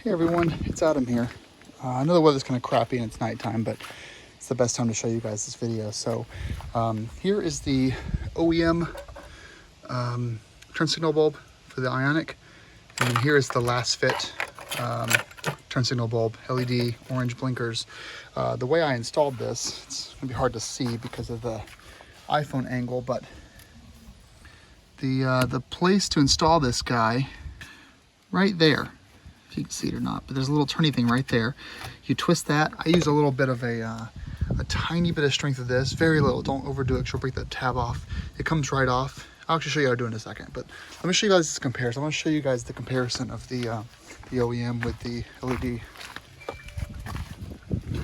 Hey everyone, it's Adam here. I know the weather's kind of crappy and it's nighttime, but it's the best time to show you guys this video. So here is the OEM turn signal bulb for the Ioniq, and then here is the Lasfit turn signal bulb, LED orange blinkers. The way I installed this, it's gonna be hard to see because of the iPhone angle, but the place to install this guy right there, if you can see it or not, but there's a little turny thing right there. You twist that. I use a little bit of a tiny bit of strength of this, very little. Don't overdo it, 'cause you'll break that tab off. It comes right off. I'll actually show you how to do it in a second, but let me show you guys this comparison. I want to show you guys the comparison of the OEM with the LED.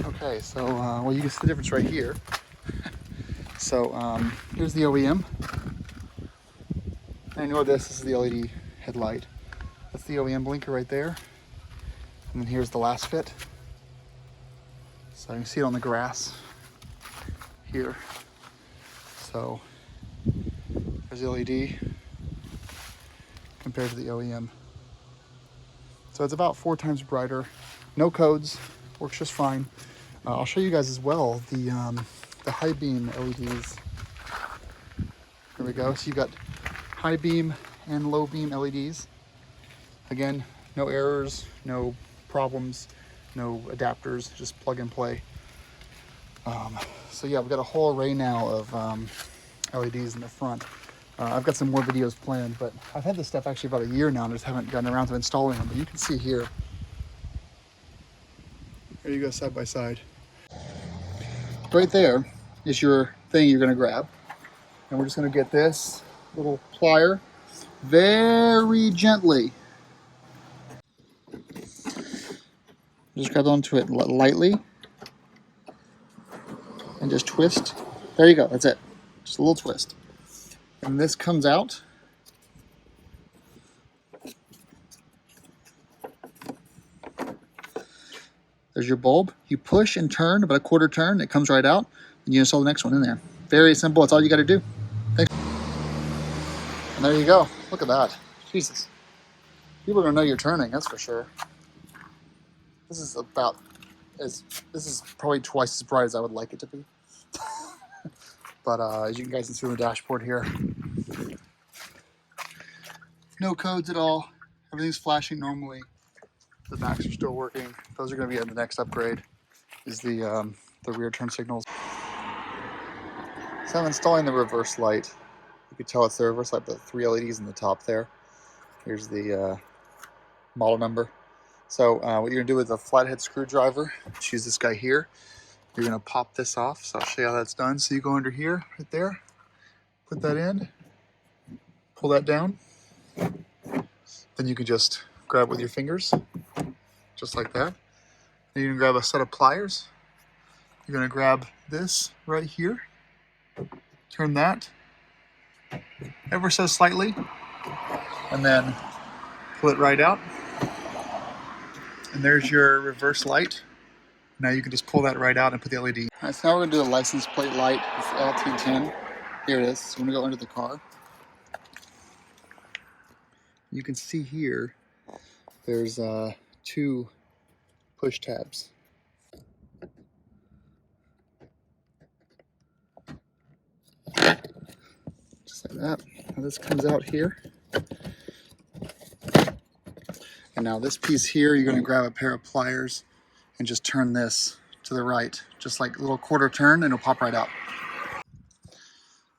Okay, so well, you can see the difference right here. So here's the OEM. I know this is the LED headlight. That's the OEM blinker right there. And then here's the Lasfit. So you can see it on the grass here. So there's the LED compared to the OEM. So it's about 4 times brighter. No codes, works just fine. I'll show you guys as well the high beam LEDs. Here we go. So you got high beam and low beam LEDs. Again, no errors, no problems, no adapters, just plug and play. So yeah, we've got a whole array now of LEDs in the front. I've got some more videos planned, but I've had this stuff actually about a year now and just haven't gotten around to installing them. But you can see here. There you go, side by side. Right there is your thing you're gonna grab. And we're just gonna get this little plier very gently. Just grab onto it lightly and just twist. There you go, that's it. Just a little twist. And this comes out. There's your bulb. You push and turn about a quarter turn, it comes right out, and you install the next one in there. Very simple, that's all you gotta do. Thanks. And there you go, look at that. Jesus. People are gonna know you're turning, that's for sure. This is probably twice as bright as I would like it to be. But as you guys can see on the dashboard here, no codes at all. Everything's flashing normally. The backs are still working. Those are going to be the next upgrade, is the rear turn signals. So I'm installing the reverse light. You can tell it's the reverse light, but 3 LEDs in the top there. Here's the model number. So what you're gonna do with a flathead screwdriver, choose this guy here. You're gonna pop this off. So I'll show you how that's done. So you go under here, right there, put that in, pull that down. Then you can just grab with your fingers, just like that. Then you're gonna grab a set of pliers. You're gonna grab this right here, turn that ever so slightly, and then pull it right out. And there's your reverse light. Now you can just pull that right out and put the LED. All right, so now we're gonna do the license plate light. It's LT10. Here it is. So we're gonna go under the car. You can see here, there's 2 push tabs. Just like that. Now this comes out here. And now this piece here, you're gonna grab a pair of pliers and just turn this to the right, just like a little quarter turn, and it'll pop right out.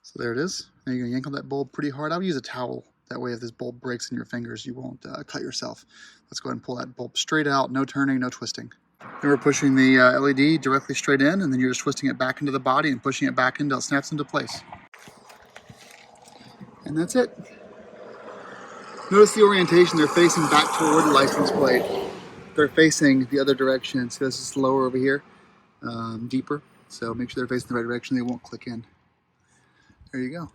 So there it is. Now you're gonna yank on that bulb pretty hard. I would use a towel. That way if this bulb breaks in your fingers, you won't cut yourself. Let's go ahead and pull that bulb straight out, no turning, no twisting. Then we're pushing the LED directly straight in, and then you're just twisting it back into the body and pushing it back until it snaps into place. And that's it. Notice the orientation, they're facing back toward the license plate. They're facing the other direction, so this is lower over here, deeper. So make sure they're facing the right direction, they won't click in. There you go.